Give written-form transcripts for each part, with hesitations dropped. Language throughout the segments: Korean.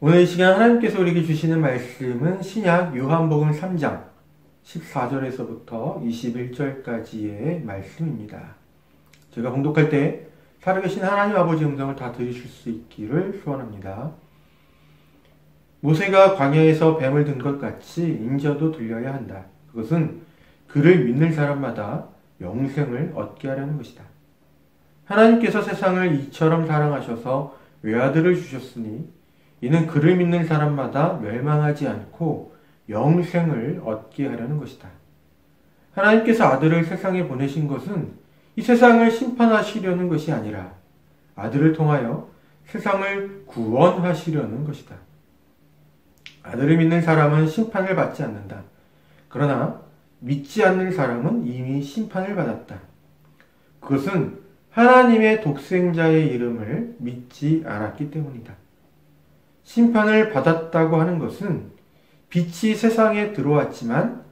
오늘 이 시간 하나님께서 우리에게 주시는 말씀은 신약 요한복음 3장 14절에서부터 21절까지의 말씀입니다. 제가 봉독할 때 살아계신 하나님 아버지 음성을 다 들으실 수 있기를 소원합니다. 모세가 광야에서 뱀을 든 것 같이 인자도 들려야 한다. 그것은 그를 믿는 사람마다 영생을 얻게 하려는 것이다. 하나님께서 세상을 이처럼 사랑하셔서 외아들을 주셨으니 이는 그를 믿는 사람마다 멸망하지 않고 영생을 얻게 하려는 것이다. 하나님께서 아들을 세상에 보내신 것은 이 세상을 심판하시려는 것이 아니라 아들을 통하여 세상을 구원하시려는 것이다. 아들을 믿는 사람은 심판을 받지 않는다. 그러나 믿지 않는 사람은 이미 심판을 받았다. 그것은 하나님의 독생자의 이름을 믿지 않았기 때문이다. 심판을 받았다고 하는 것은 빛이 세상에 들어왔지만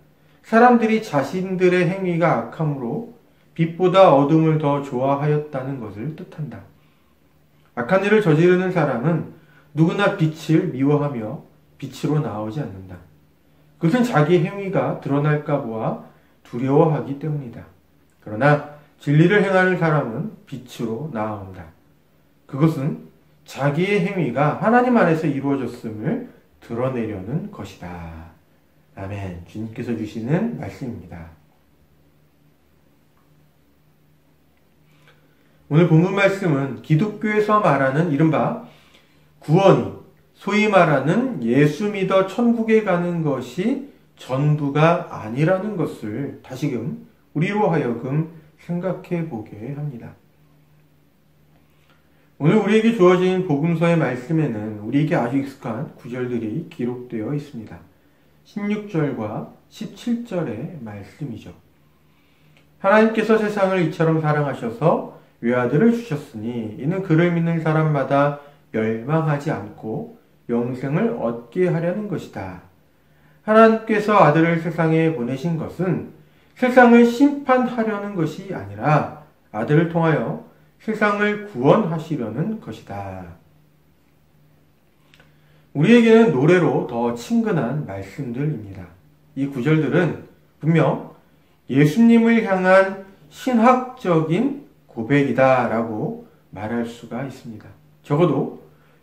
사람들이 자신들의 행위가 악함으로 빛보다 어둠을 더 좋아하였다는 것을 뜻한다. 악한 일을 저지르는 사람은 누구나 빛을 미워하며 빛으로 나오지 않는다. 그것은 자기 행위가 드러날까 보아 두려워하기 때문이다. 그러나 진리를 행하는 사람은 빛으로 나아온다. 그것은 자기의 행위가 하나님 안에서 이루어졌음을 드러내려는 것이다. 아멘. 주님께서 주시는 말씀입니다. 오늘 본문 말씀은 기독교에서 말하는 이른바 구원이 소위 말하는 예수 믿어 천국에 가는 것이 전부가 아니라는 것을 다시금 우리로 하여금 생각해 보게 합니다. 오늘 우리에게 주어진 복음서의 말씀에는 우리에게 아주 익숙한 구절들이 기록되어 있습니다. 16절과 17절의 말씀이죠. 하나님께서 세상을 이처럼 사랑하셔서 외아들을 주셨으니 이는 그를 믿는 사람마다 멸망하지 않고 영생을 얻게 하려는 것이다. 하나님께서 아들을 세상에 보내신 것은 세상을 심판하려는 것이 아니라 아들을 통하여 세상을 구원하시려는 것이다. 우리에게는 노래로 더 친근한 말씀들입니다. 이 구절들은 분명 예수님을 향한 신학적인 고백이다라고 말할 수가 있습니다. 적어도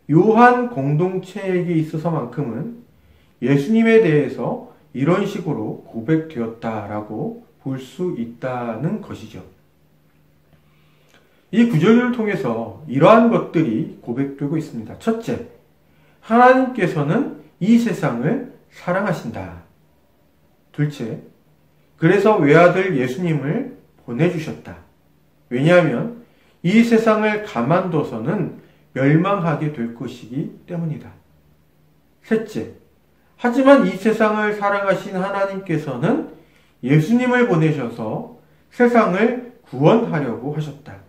요한 공동체에게 있어서만큼은 예수님에 대해서 이런 식으로 고백되었다라고 볼 수 있다는 것이죠. 이 구절을 통해서 이러한 것들이 고백되고 있습니다. 첫째, 하나님께서는 이 세상을 사랑하신다. 둘째, 그래서 외아들 예수님을 보내주셨다. 왜냐하면 이 세상을 가만둬서는 멸망하게 될 것이기 때문이다. 셋째, 하지만 이 세상을 사랑하신 하나님께서는 예수님을 보내셔서 세상을 구원하려고 하셨다.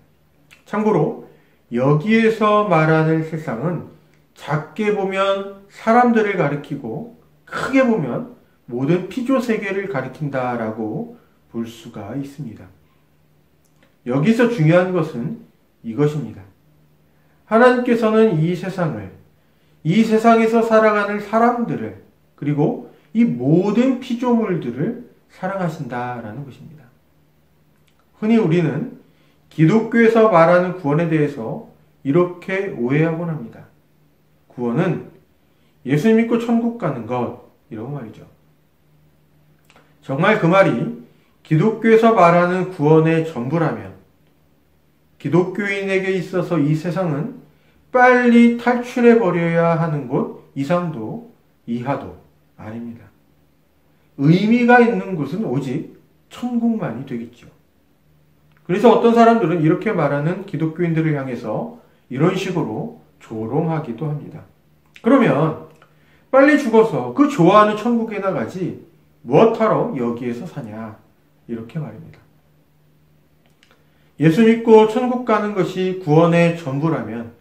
참고로 여기에서 말하는 세상은 작게 보면 사람들을 가리키고 크게 보면 모든 피조 세계를 가리킨다라고 볼 수가 있습니다. 여기서 중요한 것은 이것입니다. 하나님께서는 이 세상을, 이 세상에서 살아가는 사람들을, 그리고 이 모든 피조물들을 사랑하신다라는 것입니다. 흔히 우리는 기독교에서 말하는 구원에 대해서 이렇게 오해하곤 합니다. 구원은 예수 믿고 천국 가는 것, 이런 말이죠. 정말 그 말이 기독교에서 말하는 구원의 전부라면 기독교인에게 있어서 이 세상은 빨리 탈출해 버려야 하는 곳 이상도 이하도 아닙니다. 의미가 있는 곳은 오직 천국만이 되겠죠. 그래서 어떤 사람들은 이렇게 말하는 기독교인들을 향해서 이런 식으로 조롱하기도 합니다. 그러면 빨리 죽어서 그 좋아하는 천국에 나가지 무엇하러 여기에서 사냐, 이렇게 말입니다. 예수 믿고 천국 가는 것이 구원의 전부라면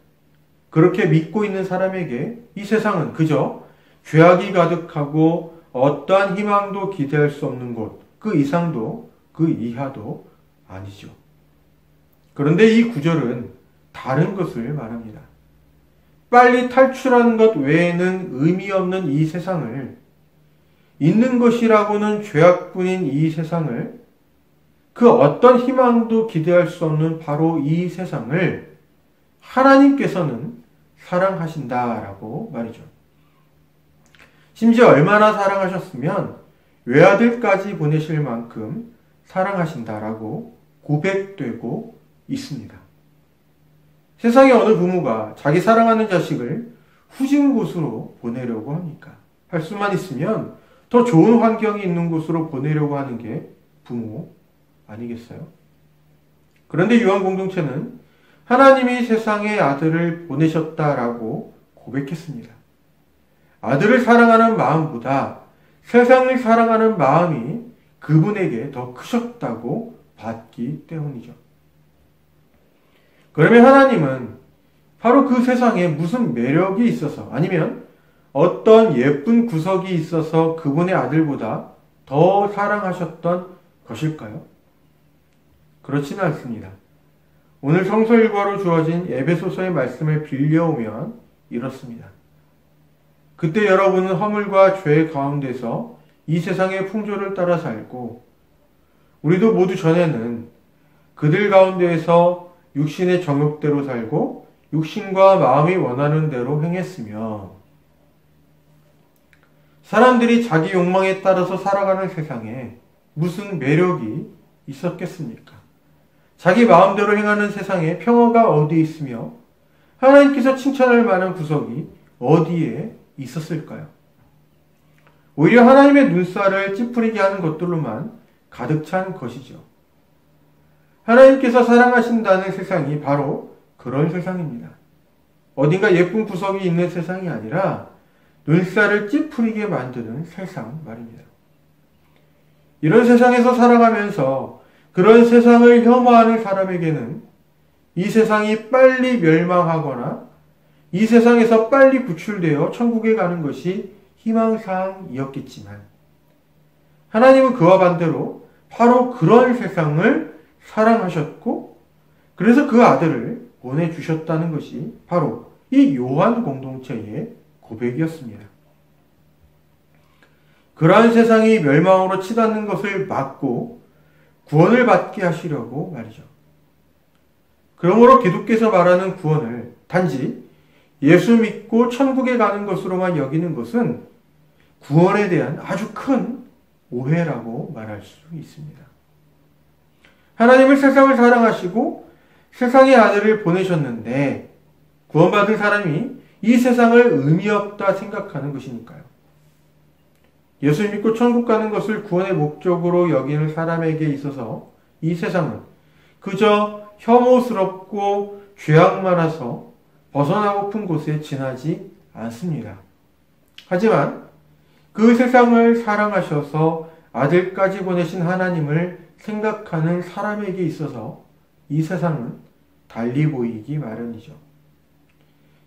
그렇게 믿고 있는 사람에게 이 세상은 그저 죄악이 가득하고 어떠한 희망도 기대할 수 없는 곳, 그 이상도 그 이하도 아니죠. 그런데 이 구절은 다른 것을 말합니다. 빨리 탈출하는 것 외에는 의미 없는 이 세상을, 있는 것이라고는 죄악뿐인 이 세상을, 그 어떤 희망도 기대할 수 없는 바로 이 세상을 하나님께서는 사랑하신다라고 말이죠. 심지어 얼마나 사랑하셨으면 외아들까지 보내실 만큼 사랑하신다라고 고백되고 있습니다. 세상의 어느 부모가 자기 사랑하는 자식을 후진 곳으로 보내려고 합니까? 할 수만 있으면 더 좋은 환경이 있는 곳으로 보내려고 하는 게 부모 아니겠어요? 그런데 요한 공동체는 하나님이 세상에 아들을 보내셨다라고 고백했습니다. 아들을 사랑하는 마음보다 세상을 사랑하는 마음이 그분에게 더 크셨다고 봤기 때문이죠. 그러면 하나님은 바로 그 세상에 무슨 매력이 있어서, 아니면 어떤 예쁜 구석이 있어서 그분의 아들보다 더 사랑하셨던 것일까요? 그렇지는 않습니다. 오늘 성서 일과로 주어진 에베소서의 말씀을 빌려오면 이렇습니다. 그때 여러분은 허물과 죄 가운데서 이 세상의 풍조를 따라 살고, 우리도 모두 전에는 그들 가운데에서 육신의 정욕대로 살고 육신과 마음이 원하는 대로 행했으며, 사람들이 자기 욕망에 따라서 살아가는 세상에 무슨 매력이 있었겠습니까? 자기 마음대로 행하는 세상에 평화가 어디 있으며 하나님께서 칭찬할 만한 구석이 어디에 있었을까요? 오히려 하나님의 눈살을 찌푸리게 하는 것들로만 가득 찬 것이죠. 하나님께서 사랑하신다는 세상이 바로 그런 세상입니다. 어딘가 예쁜 구석이 있는 세상이 아니라 눈살을 찌푸리게 만드는 세상 말입니다. 이런 세상에서 살아가면서 그런 세상을 혐오하는 사람에게는 이 세상이 빨리 멸망하거나 이 세상에서 빨리 구출되어 천국에 가는 것이 희망사항이었겠지만, 하나님은 그와 반대로 바로 그런 세상을 사랑하셨고, 그래서 그 아들을 보내주셨다는 것이 바로 이 요한 공동체의 고백이었습니다. 그러한 세상이 멸망으로 치닫는 것을 막고 구원을 받게 하시려고 말이죠. 그러므로 기독교에서 말하는 구원을 단지 예수 믿고 천국에 가는 것으로만 여기는 것은 구원에 대한 아주 큰 오해라고 말할 수 있습니다. 하나님은 세상을 사랑하시고 세상의 아들을 보내셨는데, 구원받은 사람이 이 세상을 의미 없다 생각하는 것이니까요. 예수 믿고 천국 가는 것을 구원의 목적으로 여기는 사람에게 있어서 이 세상은 그저 혐오스럽고 죄악 많아서 벗어나고픈 곳에 지나지 않습니다. 하지만 그 세상을 사랑하셔서 아들까지 보내신 하나님을 생각하는 사람에게 있어서 이 세상은 달리 보이기 마련이죠.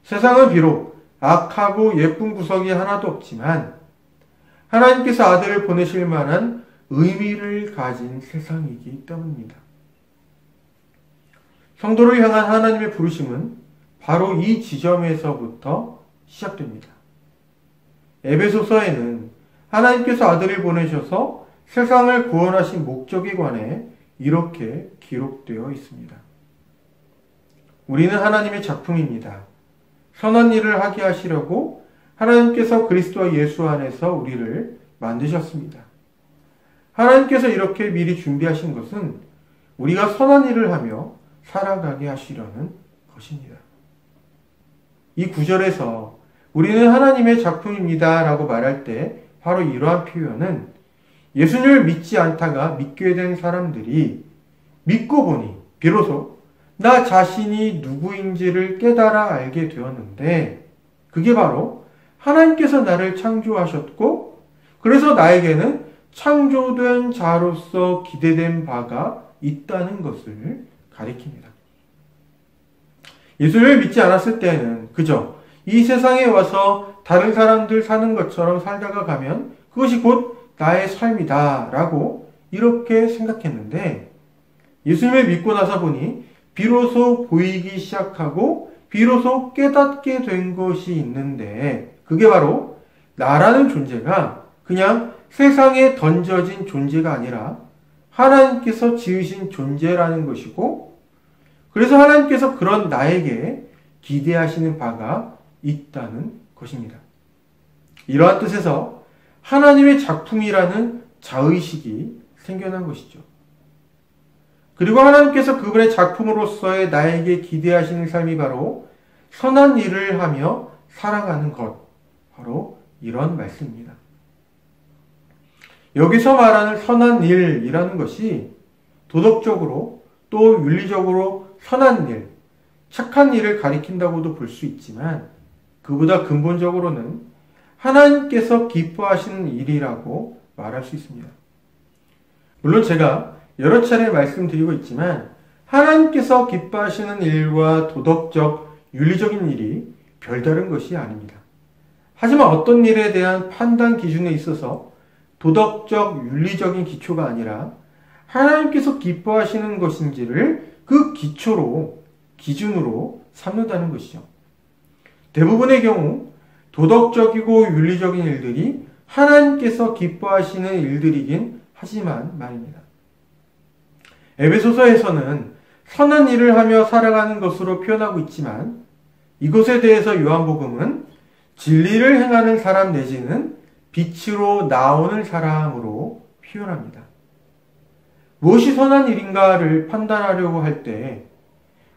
세상은 비록 악하고 예쁜 구석이 하나도 없지만 하나님께서 아들을 보내실 만한 의미를 가진 세상이기 때문입니다. 성도를 향한 하나님의 부르심은 바로 이 지점에서부터 시작됩니다. 에베소서에는 하나님께서 아들을 보내셔서 세상을 구원하신 목적에 관해 이렇게 기록되어 있습니다. 우리는 하나님의 작품입니다. 선한 일을 하게 하시려고 하나님께서 그리스도와 예수 안에서 우리를 만드셨습니다. 하나님께서 이렇게 미리 준비하신 것은 우리가 선한 일을 하며 살아가게 하시려는 것입니다. 이 구절에서 우리는 하나님의 작품입니다 라고 말할 때 바로 이러한 표현은 예수님을 믿지 않다가 믿게 된 사람들이 믿고 보니 비로소 나 자신이 누구인지를 깨달아 알게 되었는데, 그게 바로 하나님께서 나를 창조하셨고 그래서 나에게는 창조된 자로서 기대된 바가 있다는 것을 가리킵니다. 예수를 믿지 않았을 때에는 그저 이 세상에 와서 다른 사람들 사는 것처럼 살다가 가면 그것이 곧 나의 삶이다 라고 이렇게 생각했는데, 예수님을 믿고 나서 보니 비로소 보이기 시작하고 비로소 깨닫게 된 것이 있는데, 그게 바로 나라는 존재가 그냥 세상에 던져진 존재가 아니라 하나님께서 지으신 존재라는 것이고, 그래서 하나님께서 그런 나에게 기대하시는 바가 있다는 것입니다. 이러한 뜻에서 하나님의 작품이라는 자의식이 생겨난 것이죠. 그리고 하나님께서 그분의 작품으로서의 나에게 기대하시는 삶이 바로 선한 일을 하며 살아가는 것, 바로 이런 말씀입니다. 여기서 말하는 선한 일이라는 것이 도덕적으로 또 윤리적으로 선한 일, 착한 일을 가리킨다고도 볼 수 있지만, 그보다 근본적으로는 하나님께서 기뻐하시는 일이라고 말할 수 있습니다. 물론 제가 여러 차례 말씀드리고 있지만, 하나님께서 기뻐하시는 일과 도덕적, 윤리적인 일이 별다른 것이 아닙니다. 하지만 어떤 일에 대한 판단 기준에 있어서 도덕적, 윤리적인 기초가 아니라 하나님께서 기뻐하시는 것인지를 그 기준으로 삼는다는 것이죠. 대부분의 경우 도덕적이고 윤리적인 일들이 하나님께서 기뻐하시는 일들이긴 하지만 말입니다. 에베소서에서는 선한 일을 하며 살아가는 것으로 표현하고 있지만, 이것에 대해서 요한복음은 진리를 행하는 사람 내지는 빛으로 나오는 사람으로 표현합니다. 무엇이 선한 일인가를 판단하려고 할 때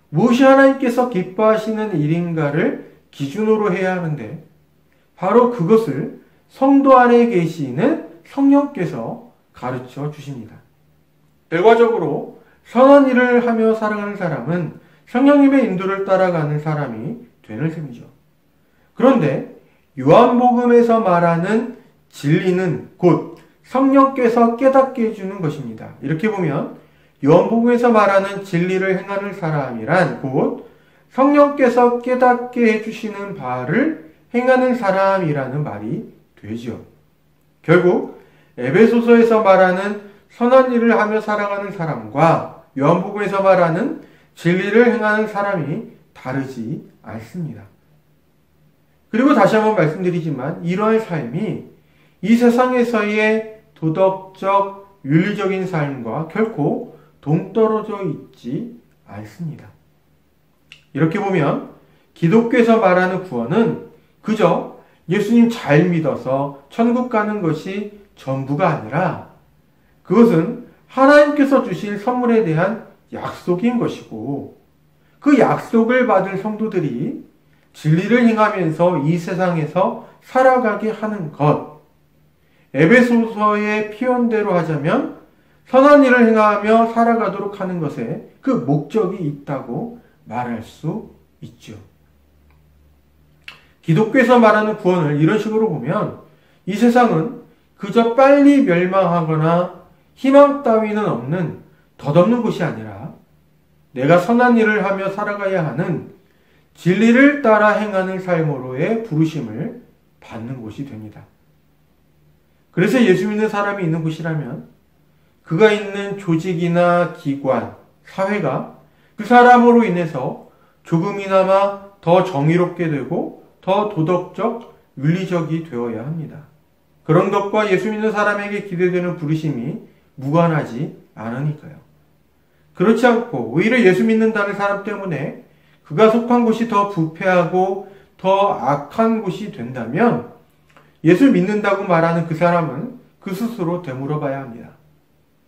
무엇이 하나님께서 기뻐하시는 일인가를 기준으로 해야 하는데, 바로 그것을 성도 안에 계시는 성령께서 가르쳐 주십니다. 결과적으로 선한 일을 하며 살아가는 사람은 성령님의 인도를 따라가는 사람이 되는 셈이죠. 그런데 요한복음에서 말하는 진리는 곧 성령께서 깨닫게 해주는 것입니다. 이렇게 보면 요한복음에서 말하는 진리를 행하는 사람이란 곧 성령께서 깨닫게 해주시는 바를 행하는 사람이라는 말이 되죠. 결국 에베소서에서 말하는 선한 일을 하며 살아가는 사람과 요한복음에서 말하는 진리를 행하는 사람이 다르지 않습니다. 그리고 다시 한번 말씀드리지만, 이러한 삶이 이 세상에서의 도덕적, 윤리적인 삶과 결코 동떨어져 있지 않습니다. 이렇게 보면 기독교에서 말하는 구원은 그저 예수님 잘 믿어서 천국 가는 것이 전부가 아니라, 그것은 하나님께서 주신 선물에 대한 약속인 것이고, 그 약속을 받은 성도들이 진리를 행하면서 이 세상에서 살아가게 하는 것, 에베소서의 표현대로 하자면 선한 일을 행하며 살아가도록 하는 것에 그 목적이 있다고 말할 수 있죠. 기독교에서 말하는 구원을 이런 식으로 보면, 이 세상은 그저 빨리 멸망하거나 희망 따위는 없는 덧없는 곳이 아니라 내가 선한 일을 하며 살아가야 하는 진리를 따라 행하는 삶으로의 부르심을 받는 곳이 됩니다. 그래서 예수 믿는 사람이 있는 곳이라면 그가 있는 조직이나 기관, 사회가 그 사람으로 인해서 조금이나마 더 정의롭게 되고 더 도덕적, 윤리적이 되어야 합니다. 그런 것과 예수 믿는 사람에게 기대되는 부르심이 무관하지 않으니까요. 그렇지 않고 오히려 예수 믿는다는 사람 때문에 그가 속한 곳이 더 부패하고 더 악한 곳이 된다면 예수 믿는다고 말하는 그 사람은 그 스스로 되물어 봐야 합니다.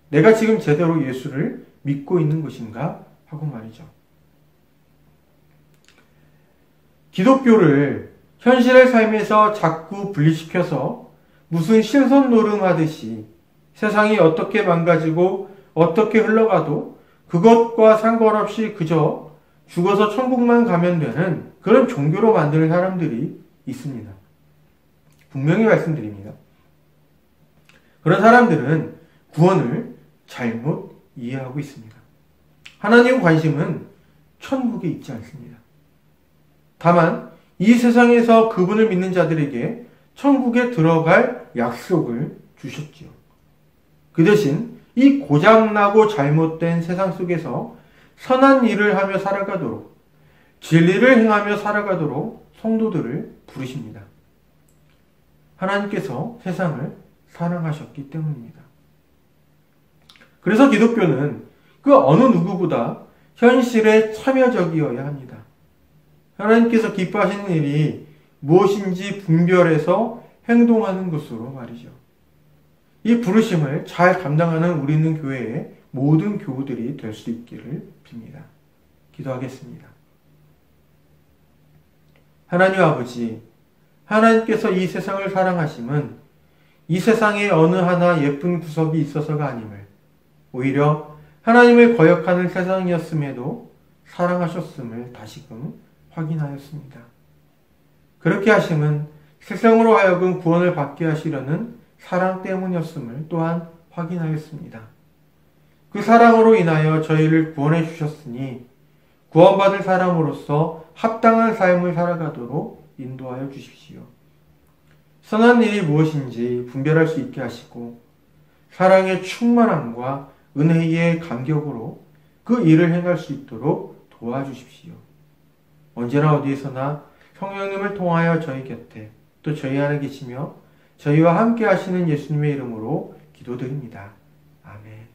내가 지금 제대로 예수를 믿고 있는 것인가 하고 말이죠. 기독교를 현실의 삶에서 자꾸 분리시켜서 무슨 신선 노름하듯이 세상이 어떻게 망가지고 어떻게 흘러가도 그것과 상관없이 그저 죽어서 천국만 가면 되는 그런 종교로 만드는 사람들이 있습니다. 분명히 말씀드립니다. 그런 사람들은 구원을 잘못 이해하고 있습니다. 하나님의 관심은 천국에 있지 않습니다. 다만 이 세상에서 그분을 믿는 자들에게 천국에 들어갈 약속을 주셨지요. 그 대신 이 고장나고 잘못된 세상 속에서 선한 일을 하며 살아가도록 진리를 행하며 살아가도록 성도들을 부르십니다. 하나님께서 세상을 사랑하셨기 때문입니다. 그래서 기독교는 그 어느 누구보다 현실에 참여적이어야 합니다. 하나님께서 기뻐하시는 일이 무엇인지 분별해서 행동하는 것으로 말이죠. 이 부르심을 잘 감당하는 우리 있는 교회의 모든 교우들이 될 수 있기를 빕니다. 기도하겠습니다. 하나님 아버지, 하나님께서 이 세상을 사랑하심은 이 세상에 어느 하나 예쁜 구석이 있어서가 아님을, 오히려 하나님을 거역하는 세상이었음에도 사랑하셨음을 다시금 확인하였습니다. 그렇게 하심은 세상으로 하여금 구원을 받게 하시려는 사랑 때문이었음을 또한 확인하였습니다. 그 사랑으로 인하여 저희를 구원해 주셨으니 구원받을 사람으로서 합당한 삶을 살아가도록 인도하여 주십시오. 선한 일이 무엇인지 분별할 수 있게 하시고 사랑의 충만함과 은혜의 감격으로 그 일을 행할 수 있도록 도와주십시오. 언제나 어디에서나 성령님을 통하여 저희 곁에 또 저희 안에 계시며 저희와 함께 하시는 예수님의 이름으로 기도드립니다. 아멘.